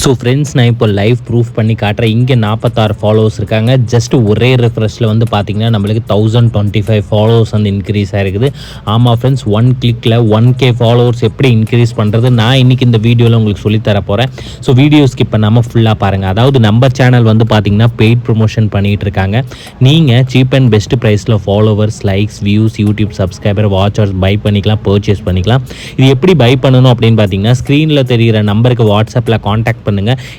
So friends, நான் இப்போ live proof பண்ணி காட்டுறேன். இங்கே 46 ஃபாலோவர்ஸ் இருக்காங்க. ஜஸ்ட் ஒரே ரெஃப்ரெஷில் வந்து பார்த்தீங்கன்னா நம்மளுக்கு 1025 ஃபாலோவர்ஸ் வந்து இன்க்ரீஸ் ஆகிருக்குது. ஆமாம் ஃப்ரெண்ட்ஸ், 1 கிளிக்கில் 1K ஃபாலோவர்ஸ் எப்படி இன்க்ரீஸ் பண்ணுறது நான் இன்றைக்கி இந்த வீடியோவில் உங்களுக்கு சொல்லித்தர போகிறேன். ஸோ வீடியோ ஸ்கிப் பண்ணாமல் ஃபுல்லாக பாருங்கள். அதாவது நம்ம சேனல் வந்து பார்த்தீங்கன்னா பெய்ட் ப்ரொமோஷன் பண்ணிகிட்டு இருக்காங்க. நீங்கள் சீப் அண்ட் பெஸ்ட் ப்ரைஸில் followers, likes, views, YouTube subscriber, watchers buy பண்ணிக்கலாம், பர்ச்சேஸ் பண்ணிக்கலாம். இது எப்படி பை பண்ணணும் அப்படின்னு பார்த்தீங்கன்னா ஸ்க்ரீனில் தெரிகிற நம்பருக்கு வாட்ஸ்அப்பில் காண்டாக்ட் பண்ணுங்கள்.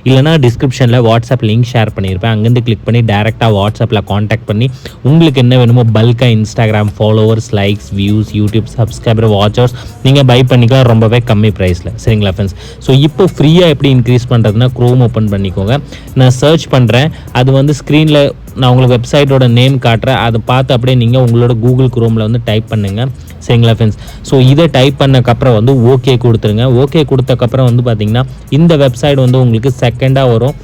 இல்லைனா டிஸ்கிரிப்ஷனில் வாட்ஸ்அப் லிங்க் ஷேர் பண்ணியிருப்பேன். அங்கேருந்து கிளிக் பண்ணி டேரெக்டாக வாட்ஸ்அப்பில் காண்டாக்ட் பண்ணி உங்களுக்கு என்ன வேணுமோ பல்காக Instagram followers, likes, views, YouTube subscriber, watchers நீங்கள் பை பண்ணிக்கலாம் ரொம்பவே கம்மி ப்ரைஸில். சரிங்களா ஃப்ரெண்ட்ஸ்? ஸோ இப்போ ஃப்ரீயாக எப்படி இன்க்ரீஸ் பண்ணுறதுனா க்ரோம் ஓப்பன் பண்ணிக்கோங்க. நான் சர்ச் பண்ணுறேன். அது வந்து ஸ்க்ரீனில் நான் உங்களுக்கு வெப்சைட்டோட நேம் காட்டுறேன். அதை பார்த்து அப்படியே நீங்கள் உங்களோட கூகுள் குரோமில் வந்து டைப் பண்ணுங்கள். சரிங்களா ஃப்ரெண்ட்ஸ்? ஸோ இதை டைப் பண்ணக்கப்புறம் வந்து ஓகே கொடுத்துருங்க. ஓகே கொடுத்தக்கப்புறம் வந்து பார்த்திங்கன்னா இந்த வெப்சைட் வந்து உங்களுக்கு செகண்டாக வரும்.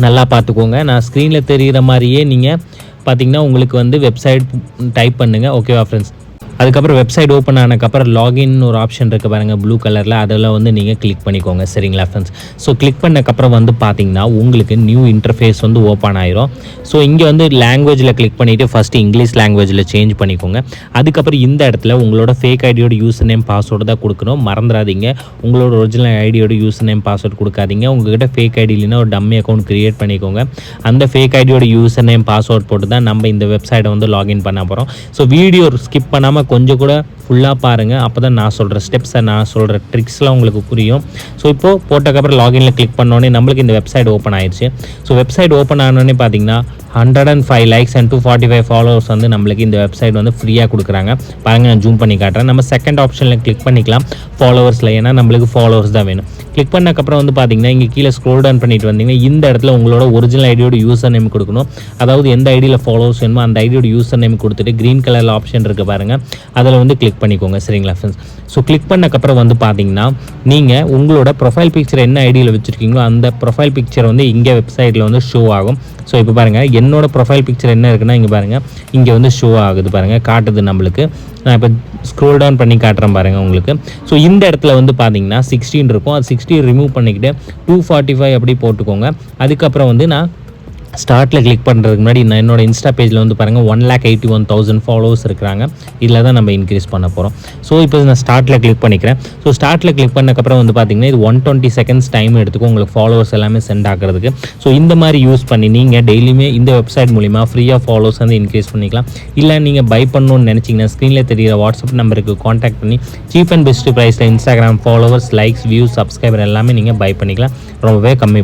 நல்லா பார்த்துக்கோங்க. நான் ஸ்க்ரீனில் தெரிகிற மாதிரியே நீங்கள் பார்த்திங்கன்னா உங்களுக்கு வந்து வெப்சைட் டைப் பண்ணுங்கள். ஓகேவா ஃப்ரெண்ட்ஸ்? அதுக்கப்புறம் வெப்சைட் ஓப்பன் ஆனதுக்கப்புறம் லாகின் ஒரு ஆப்ஷன் இருக்குது பாருங்கள், ப்ளூ கலரில். அதெல்லாம் வந்து நீங்கள் கிளிக் பண்ணிக்கோங்க. சரிங்களா ஃப்ரெண்ட்ஸ்? ஸோ கிளிக் பண்ணக்கப்புறம் வந்து பார்த்தீங்கன்னா உங்களுக்கு நியூ இன்டர்ஃபேஸ் வந்து ஓப்பன் ஆயிரும். ஸோ இங்கே வந்து லாங்குவேஜில் கிளிக் பண்ணிவிட்டு ஃபஸ்ட்டு இங்கிலீஷ் லாங்குவேஜில் சேஞ்ச் பண்ணிக்கோங்க. அதுக்கப்புறம் இந்த இடத்துல உங்களோட ஃபேக் ஐடியோட யூசர் நேம் பாஸ்வேர்டு தான் கொடுக்கணும். மறந்துடாதீங்க. உங்களோட ஒரிஜினல் ஐடியோட யூசர் நேம் பாஸ்வேர்டு கொடுக்காதீங்க. உங்கள்கிட்ட ஃபேக் ஐடி இல்லைன்னா ஒரு டம்மி அக்கௌண்ட் க்ரியேட் பண்ணிக்கோங்க. அந்த ஃபேக் ஐடியோட யூசர் நேம் பாஸ்வேர்ட் போட்டு தான் நம்ம இந்த வெப்சைட்டை வந்து லாகின் பண்ண போகிறோம். ஸோ வீடியோ ஸ்கிப் பண்ணாமல் கொஞ்சம் கூட ஃபுல்லாக பாருங்கள். அப்போ தான் நான் சொல்கிற ஸ்டெப்ஸை, நான் சொல்கிற ட்ரிக்ஸ்லாம் உங்களுக்கு புரியும். ஸோ இப்போது போட்டக்கப்புறம் லாகினில் கிளிக் பண்ணோன்னே நம்மளுக்கு இந்த வெப்சைட் ஓப்பன் ஆயிடுச்சு. ஸோ வெப்சைட் ஓப்பன் ஆனோடனே பார்த்தீங்கன்னா 105 லைக்ஸ் அண்ட் 245 ஃபாலோவர்ஸ் வந்து நம்மளுக்கு இந்த வெப்சைட் வந்து ஃப்ரீயாக கொடுக்குறாங்க. பாருங்கள், நான் ஜூம் பண்ணி காட்டுறேன். நம்ம செகண்ட் ஆப்ஷனில் கிளிக் பண்ணிக்கலாம் ஃபாலோவர்ஸில். ஏன்னா நம்மளுக்கு ஃபாலோவர்ஸ் தான் வேணும். கிளிக் பண்ணக்கப்புறம் வந்து பார்த்தீங்கன்னா இங்கே கீழே ஸ்க்ரோல் டவுன் பண்ணிட்டு வந்தீங்கன்னா இந்த இடத்துல உங்களோட ஒரிஜினல் ஐடியோட யூசர் நேம் கொடுக்கணும். அதாவது எந்த ஐடியில் ஃபாலோவர்ஸ் வேணுமோ அந்த ஐடியோட யூசர் நேம் கொடுத்துட்டு க்ரீன் கலரில் ஆப்ஷன் இருக்குது பாருங்கள், அதில் வந்து கிளிக் பண்ணிக்கோங்க. சரிங்களா ஃப்ரெண்ட்ஸ்? ஸோ கிளிக் பண்ணக்கப்புறம் வந்து பார்த்தீங்கன்னா நீங்கள் உங்களோட ப்ரொஃபைல் பிக்சர் என்ன ஐடியில் வச்சுருக்கீங்களோ அந்த ப்ரொஃபைல் பிக்சர் வந்து இங்கே வெப்சைட்டில் வந்து ஷோ ஆகும். ஸோ இப்போ பாருங்கள், என்னோட ப்ரொஃபைல் பிக்சர் என்ன இருக்குன்னா இங்கே பாருங்கள், இங்கே வந்து ஷோ ஆகுது பாருங்கள், காட்டுது நம்மளுக்கு. நான் இப்போ ஸ்க்ரோல் டவுன் பண்ணி காட்டுறேன் பாருங்கள் உங்களுக்கு. ஸோ இந்த இடத்துல வந்து பார்த்தீங்கன்னா 16 இருக்கும். அது 16 ரிமூவ் பண்ணிக்கிட்டு 245 அப்படி போட்டுக்கோங்க. அதுக்கப்புறம் வந்து நான் ஸ்டார்ட்டில் கிளிக் பண்ணுறதுக்கு முன்னாடி நான் என்னோட இன்ஸ்டா பேஜில் வந்து பாருங்கள் 1,81,000 ஃபாலோவர்ஸ் இருக்கிறாங்க. இதில் தான் நம்ம இன்க்ரீஸ் பண்ண போகிறோம். ஸோ இப்போ நான் ஸ்டார்ட்டில் கிளிக் பண்ணிக்கிறேன். ஸோ ஸ்டார்ட்டில் கிளிக் பண்ணக்கப்புறம் வந்து பார்த்திங்கன்னா இது 120 செகண்ட்ஸ் டைம் எடுத்துக்கும் உங்களுக்கு ஃபாலோவர்ஸ் எல்லாமே சென்ட் ஆகிறதுக்கு. ஸோ இந்த மாதிரி யூஸ் பண்ணி நீங்கள் டெய்லியுமே இந்த வெப்சைட் மூலிமா ஃப்ரீயாக ஃபாலோவர்ஸ் வந்து இன்க்ரீஸ் பண்ணிக்கலாம். இல்லை நீங்கள் பை பண்ணணும்னு நினச்சிங்கன்னா ஸ்க்ரீனில் தெரிகிற வாட்ஸ்அப் நம்பருக்கு காண்டாக்ட் பண்ணி சீப் அண்ட் பெஸ்ட் ப்ரைஸில் Instagram followers, likes, views, subscriber எல்லாமே நீங்கள் பை பண்ணிக்கலாம் ரொம்பவே கம்மி